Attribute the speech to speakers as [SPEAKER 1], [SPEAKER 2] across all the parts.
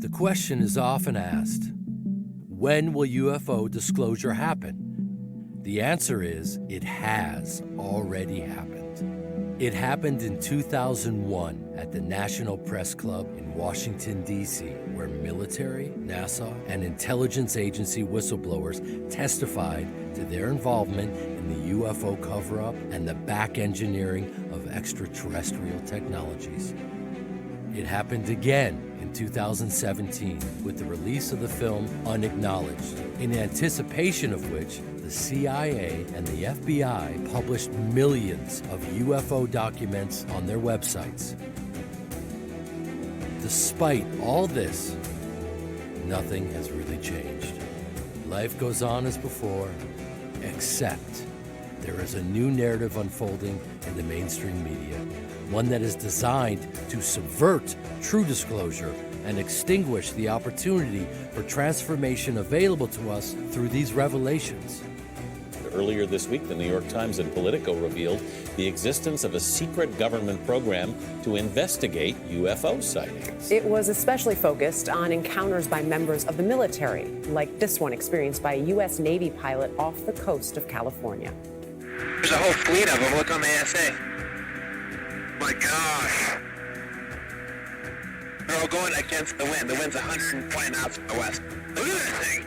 [SPEAKER 1] The question is often asked, when will UFO disclosure happen? The answer is, it has already happened. It happened in 2001 at the National Press Club in Washington, D.C., where military, NASA, and intelligence agency whistleblowers testified to their involvement in the UFO cover-up and the back engineering of extraterrestrial technologies. It happened again in 2017 with the release of the film Unacknowledged, in anticipation of which the CIA and the FBI published millions of UFO documents on their websites. Despite all this, nothing has really changed. Life goes on as before, except there is a new narrative unfolding in the mainstream media, one that is designed to subvert true disclosure and extinguish the opportunity for transformation available to us through these revelations.
[SPEAKER 2] Earlier this week, the New York Times and Politico revealed the existence of a secret government program to investigate UFO sightings.
[SPEAKER 3] It was especially focused on encounters by members of the military, like this one experienced by a U.S. Navy pilot off the coast of California.
[SPEAKER 4] There's a whole fleet of them. Look on the ASA. My gosh. They're all going against the wind. The wind's 120 knots from the west. Look at that thing.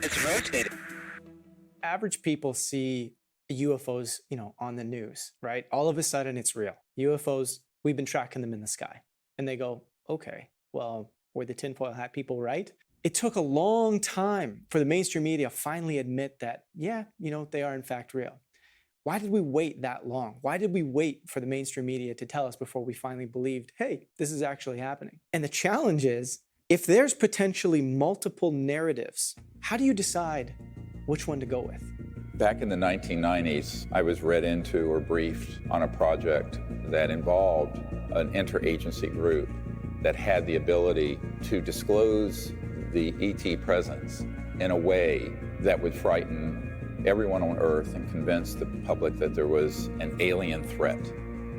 [SPEAKER 4] It's rotating.
[SPEAKER 5] Average people see UFOs, on the news, right? All of a sudden it's real. UFOs, we've been tracking them in the sky. And they go, okay, well, were the tinfoil hat people right? It took a long time for the mainstream media to finally admit that, yeah, they are in fact real. Why did we wait that long? Why did we wait for the mainstream media to tell us before we finally believed, hey, this is actually happening? And the challenge is, if there's potentially multiple narratives, how do you decide which one to go with?
[SPEAKER 6] Back in the 1990s, I was read into or briefed on a project that involved an interagency group that had the ability to disclose the ET presence in a way that would frighten everyone on Earth and convince the public that there was an alien threat,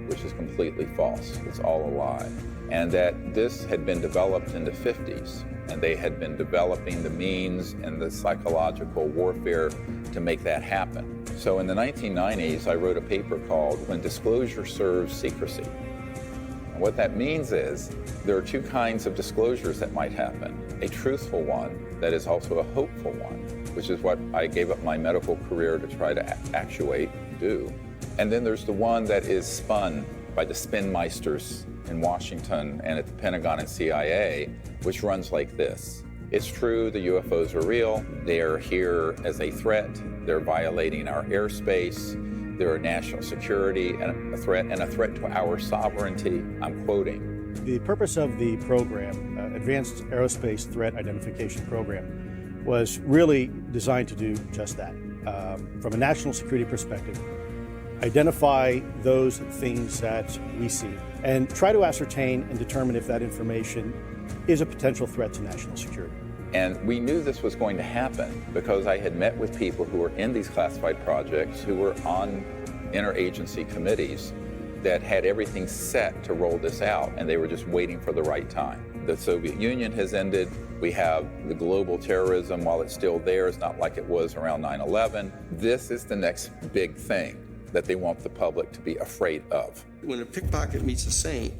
[SPEAKER 6] which is completely false. It's all a lie. And that this had been developed in the 50s, and they had been developing the means and the psychological warfare to make that happen. So in the 1990s, I wrote a paper called When Disclosure Serves Secrecy. And what that means is there are two kinds of disclosures that might happen. A truthful one that is also a hopeful one, which is what I gave up my medical career to try to actuate and do. And then there's the one that is spun by the spinmeisters in Washington and at the Pentagon and CIA, which runs like this. It's true, the UFOs are real. They are here as a threat. They're violating our airspace. They're a national security and a threat to our sovereignty. I'm quoting.
[SPEAKER 7] The purpose of the program, Advanced Aerospace Threat Identification Program, was really designed to do just that. From a national security perspective, identify those things that we see and try to ascertain and determine if that information is a potential threat to national security.
[SPEAKER 6] And we knew this was going to happen because I had met with people who were in these classified projects, who were on interagency committees that had everything set to roll this out, and they were just waiting for the right time. The Soviet Union has ended. We have the global terrorism, while it's still there, it's not like it was around 9/11. This is the next big thing that they want the public to be afraid of.
[SPEAKER 8] When a pickpocket meets a saint,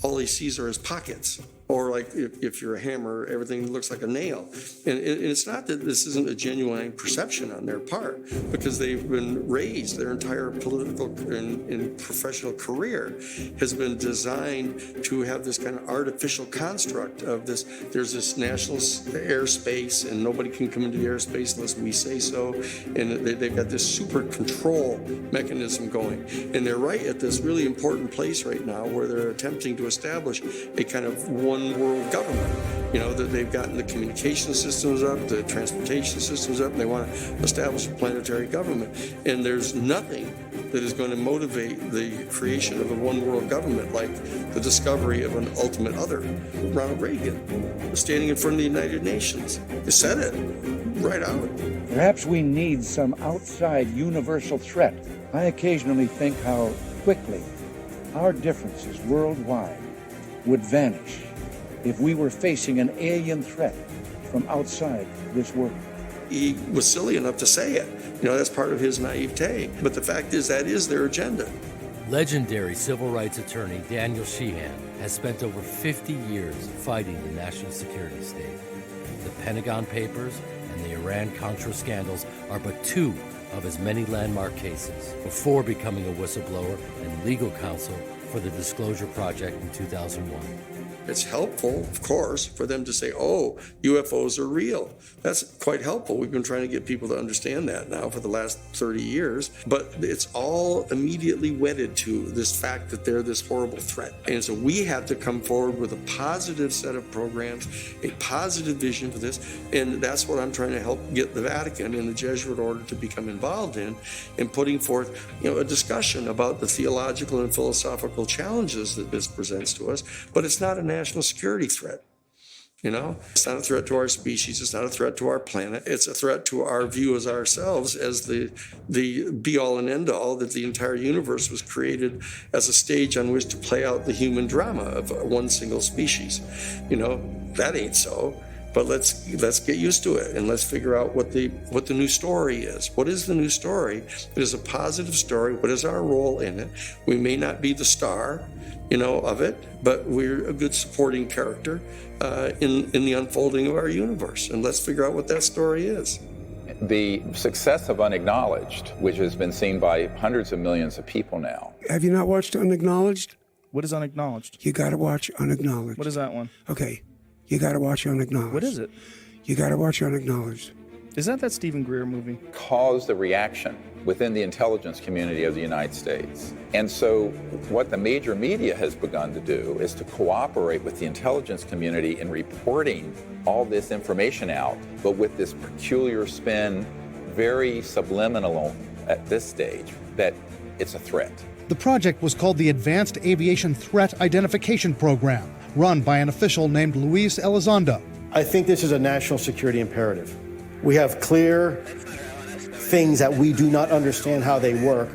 [SPEAKER 8] all he sees are his pockets. Or like if you're a hammer, everything looks like a nail. And it's not that this isn't a genuine perception on their part, because they've been raised, their entire political and professional career has been designed to have this kind of artificial construct of this. There's this national airspace and nobody can come into the airspace unless we say so. And they've got this super control mechanism going. And they're right at this really important place right now where they're attempting to establish a kind of one world government. That they've gotten the communication systems up, the transportation systems up, and they want to establish a planetary government. And there's nothing that is going to motivate the creation of a one world government like the discovery of an ultimate other. Ronald Reagan was standing in front of the United Nations. He said it right out.
[SPEAKER 9] Perhaps we need some outside universal threat. I occasionally think how quickly our differences worldwide would vanish if we were facing an alien threat from outside this world.
[SPEAKER 8] He was silly enough to say it. That's part of his naivete. But the fact is, that is their agenda.
[SPEAKER 1] Legendary civil rights attorney Daniel Sheehan has spent over 50 years fighting the national security state. The Pentagon Papers and the Iran-Contra scandals are but two of his many landmark cases before becoming a whistleblower and legal counsel for the Disclosure Project in 2001.
[SPEAKER 8] It's helpful, of course, for them to say, oh, UFOs are real. That's quite helpful. We've been trying to get people to understand that now for the last 30 years. But it's all immediately wedded to this fact that they're this horrible threat. And so we have to come forward with a positive set of programs, a positive vision for this. And that's what I'm trying to help get the Vatican and the Jesuit order to become involved in putting forth, a discussion about the theological and philosophical challenges that this presents to us. But it's not a national security threat. It's not a threat to our species. It's not a threat to our planet. It's a threat to our view as ourselves as the be-all and end-all, that the entire universe was created as a stage on which to play out the human drama of one single species. That ain't so. But let's get used to it, and let's figure out what the new story is. What is the new story? It is a positive story. What is our role in it? We may not be the star, of it, but we're a good supporting character in the unfolding of our universe. And let's figure out what that story is.
[SPEAKER 6] The success of Unacknowledged, which has been seen by hundreds of millions of people now.
[SPEAKER 10] Have you not watched Unacknowledged?
[SPEAKER 11] What is Unacknowledged?
[SPEAKER 10] You got to watch Unacknowledged.
[SPEAKER 11] What is that one?
[SPEAKER 10] Okay, you got to watch Unacknowledged.
[SPEAKER 11] What is it?
[SPEAKER 10] You got to watch Unacknowledged.
[SPEAKER 11] Is that Stephen Greer movie?
[SPEAKER 6] Caused a reaction within the intelligence community of the United States. And so what the major media has begun to do is to cooperate with the intelligence community in reporting all this information out, but with this peculiar spin, very subliminal at this stage, that it's a threat.
[SPEAKER 12] The project was called the Advanced Aviation Threat Identification Program, run by an official named Luis Elizondo.
[SPEAKER 7] I think this is a national security imperative. We have clear things that we do not understand how they work,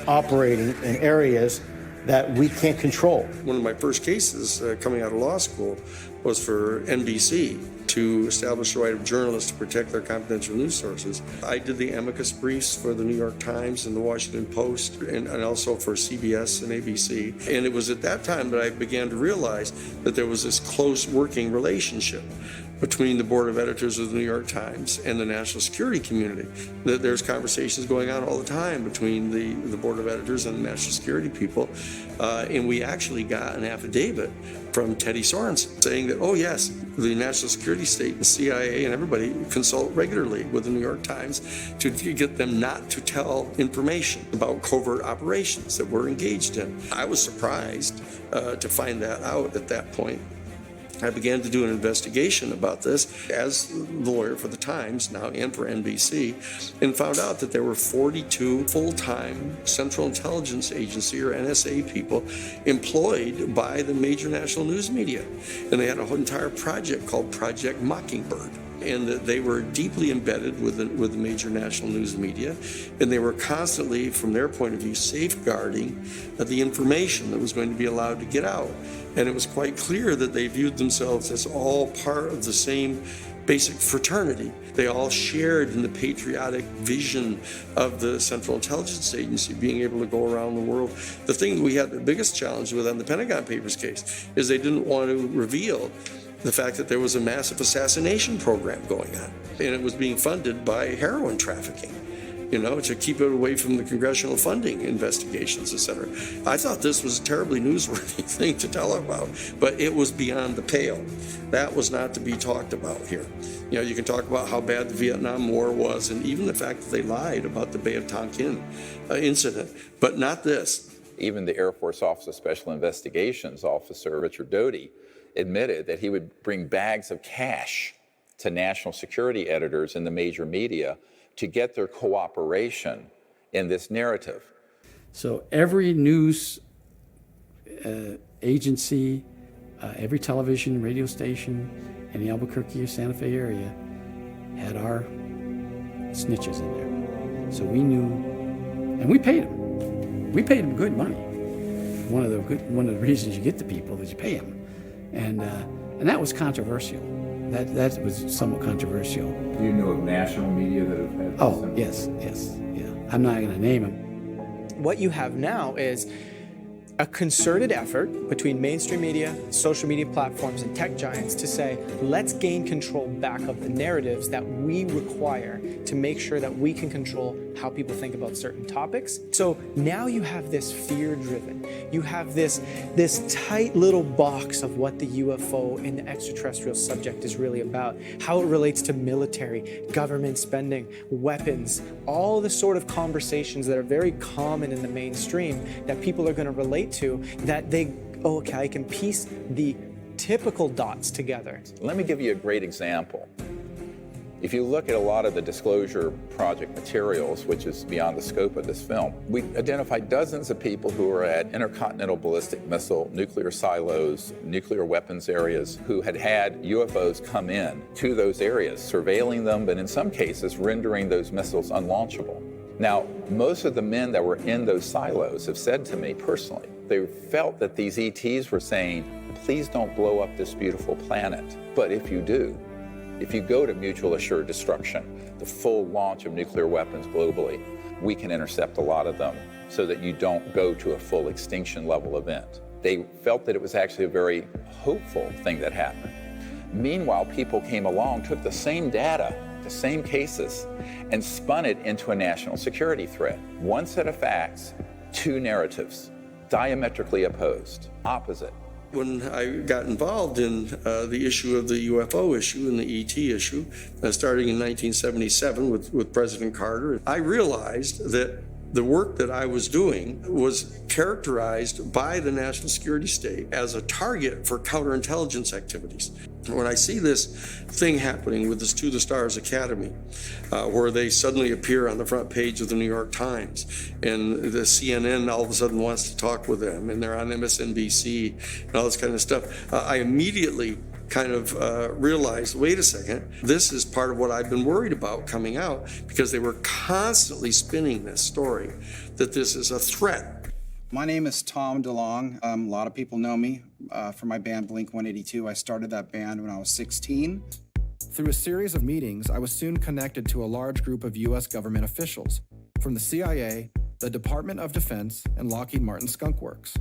[SPEAKER 7] operating in areas that we can't control.
[SPEAKER 8] One of my first cases coming out of law school was for NBC to establish the right of journalists to protect their confidential news sources. I did the amicus briefs for the New York Times and the Washington Post, and also for CBS and ABC. And it was at that time that I began to realize that there was this close working relationship between the board of editors of the New York Times and the national security community. That there's conversations going on all the time between the board of editors and the national security people. And we actually got an affidavit from Teddy Sorensen saying that, oh yes, the national security state and CIA and everybody consult regularly with the New York Times to get them not to tell information about covert operations that we're engaged in. I was surprised to find that out at that point. I began to do an investigation about this as the lawyer for the Times now and for NBC, and found out that there were 42 full-time Central Intelligence Agency or NSA people employed by the major national news media. And they had an entire project called Project Mockingbird. And that they were deeply embedded with the major national news media, and they were constantly, from their point of view, safeguarding the information that was going to be allowed to get out. And it was quite clear that they viewed themselves as all part of the same basic fraternity. They all shared in the patriotic vision of the Central Intelligence Agency, being able to go around the world. The thing that we had the biggest challenge with on the Pentagon Papers case is they didn't want to reveal the fact that there was a massive assassination program going on, and it was being funded by heroin trafficking, to keep it away from the congressional funding investigations, etc. I thought this was a terribly newsworthy thing to tell about, but it was beyond the pale. That was not to be talked about here. You can talk about how bad the Vietnam War was, and even the fact that they lied about the Bay of Tonkin incident, but not this.
[SPEAKER 6] Even the Air Force Office of Special Investigations officer, Richard Doty, admitted that he would bring bags of cash to national security editors in the major media to get their cooperation in this narrative.
[SPEAKER 13] So every news agency, every television, radio station in the Albuquerque or Santa Fe area had our snitches in there. So we knew, and we paid them. We paid them good money. One of the reasons you get the people is you pay them. And And that was controversial. That was somewhat controversial.
[SPEAKER 6] Do you know of national media that have had this?
[SPEAKER 13] Oh, yes, yeah. I'm not going to name them.
[SPEAKER 5] What you have now is a concerted effort between mainstream media, social media platforms, and tech giants to say, let's gain control back of the narratives that we require to make sure that we can control how people think about certain topics. So now you have this fear-driven, you have this tight little box of what the UFO and the extraterrestrial subject is really about, how it relates to military, government spending, weapons, all the sort of conversations that are very common in the mainstream that people are going to relate to, that they, okay, I can piece the typical dots together.
[SPEAKER 6] Let me give you a great example. If you look at a lot of the Disclosure Project materials, which is beyond the scope of this film, we identified dozens of people who were at intercontinental ballistic missile, nuclear silos, nuclear weapons areas, who had UFOs come in to those areas, surveilling them, but in some cases rendering those missiles unlaunchable. Now, most of the men that were in those silos have said to me personally, they felt that these ETs were saying, please don't blow up this beautiful planet. But if you do, if you go to mutual assured destruction, the full launch of nuclear weapons globally, we can intercept a lot of them so that you don't go to a full extinction level event. They felt that it was actually a very hopeful thing that happened. Meanwhile, people came along, took the same data, the same cases, and spun it into a national security threat. One set of facts, two narratives, diametrically opposed, opposite.
[SPEAKER 8] When I got involved in the issue of the UFO issue and the ET issue, starting in 1977 with President Carter, I realized that the work that I was doing was characterized by the national security state as a target for counterintelligence activities. When I see this thing happening with this To the Stars Academy, where they suddenly appear on the front page of the New York Times, and the CNN all of a sudden wants to talk with them, and they're on MSNBC and all this kind of stuff, I immediately kind of realized, wait a second, this is part of what I've been worried about coming out, because they were constantly spinning this story that this is a threat.
[SPEAKER 14] My name is Tom DeLong. A lot of people know me from my band Blink-182. I started that band when I was 16.
[SPEAKER 15] Through a series of meetings, I was soon connected to a large group of U.S. government officials from the CIA, the Department of Defense, and Lockheed Martin Skunk Works.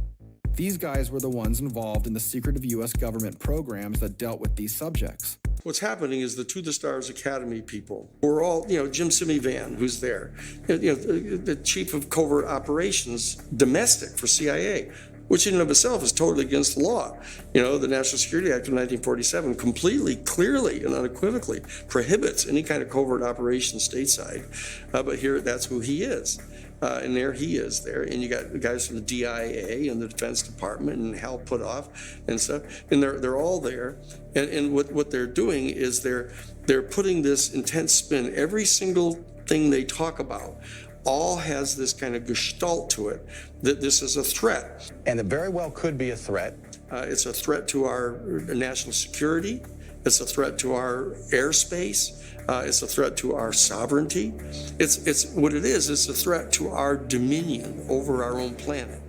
[SPEAKER 15] These guys were the ones involved in the secretive U.S. government programs that dealt with these subjects.
[SPEAKER 8] What's happening is the To the Stars Academy people, who are all, Jim Simi Van, who's there, the chief of covert operations, domestic for CIA, which in and of itself is totally against the law. The National Security Act of 1947 completely, clearly, and unequivocally prohibits any kind of covert operation stateside. But here, that's who he is. And there he is there, and you got the guys from the DIA and the Defense Department and Hal Puthoff and stuff, and they're all there, and what they're doing is they're putting this intense spin. Every single thing they talk about all has this kind of gestalt to it, that this is a threat.
[SPEAKER 16] And it very well could be a threat.
[SPEAKER 8] It's a threat to our national security. It's a threat to our airspace. It's a threat to our sovereignty. It's what it is. It's a threat to our dominion over our own planet.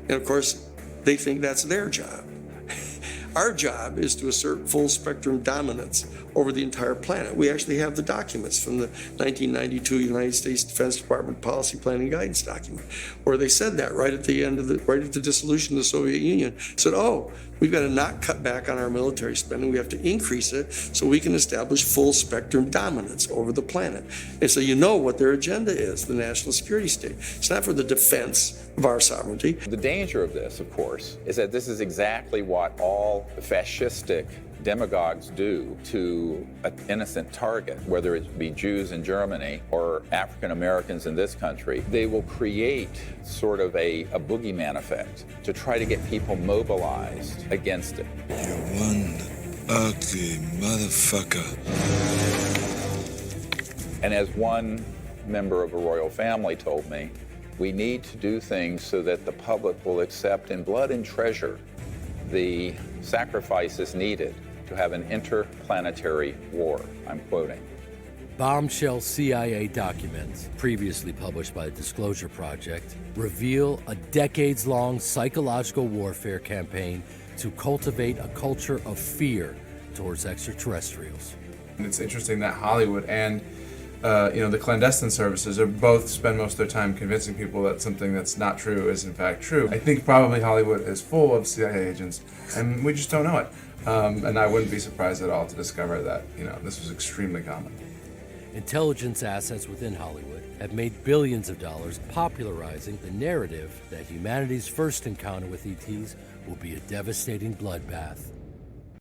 [SPEAKER 8] And of course, they think that's their job. Our job is to assert full spectrum dominance over the entire planet. We actually have the documents from the 1992 United States Defense Department Policy Planning Guidance document, where they said that right at the end of right at the dissolution of the Soviet Union, said, oh, we've got to not cut back on our military spending. We have to increase it so we can establish full spectrum dominance over the planet. And so you know what their agenda is, the national security state. It's not for the defense of our sovereignty.
[SPEAKER 6] The danger of this, of course, is that this is exactly what all fascistic demagogues do to an innocent target, whether it be Jews in Germany or African Americans in this country. They will create sort of a boogeyman effect to try to get people mobilized against it.
[SPEAKER 17] You're one ugly motherfucker.
[SPEAKER 6] And as one member of a royal family told me, we need to do things so that the public will accept in blood and treasure the sacrifices needed to have an interplanetary war. I'm quoting.
[SPEAKER 1] Bombshell CIA documents, previously published by the Disclosure Project, reveal a decades-long psychological warfare campaign to cultivate a culture of fear towards extraterrestrials.
[SPEAKER 18] And it's interesting that Hollywood and the clandestine services are both spend most of their time convincing people that something that's not true is in fact true. I think probably Hollywood is full of CIA agents, and we just don't know it. And I wouldn't be surprised at all to discover that this was extremely common.
[SPEAKER 1] Intelligence assets within Hollywood have made billions of dollars popularizing the narrative that humanity's first encounter with ETs will be a devastating bloodbath.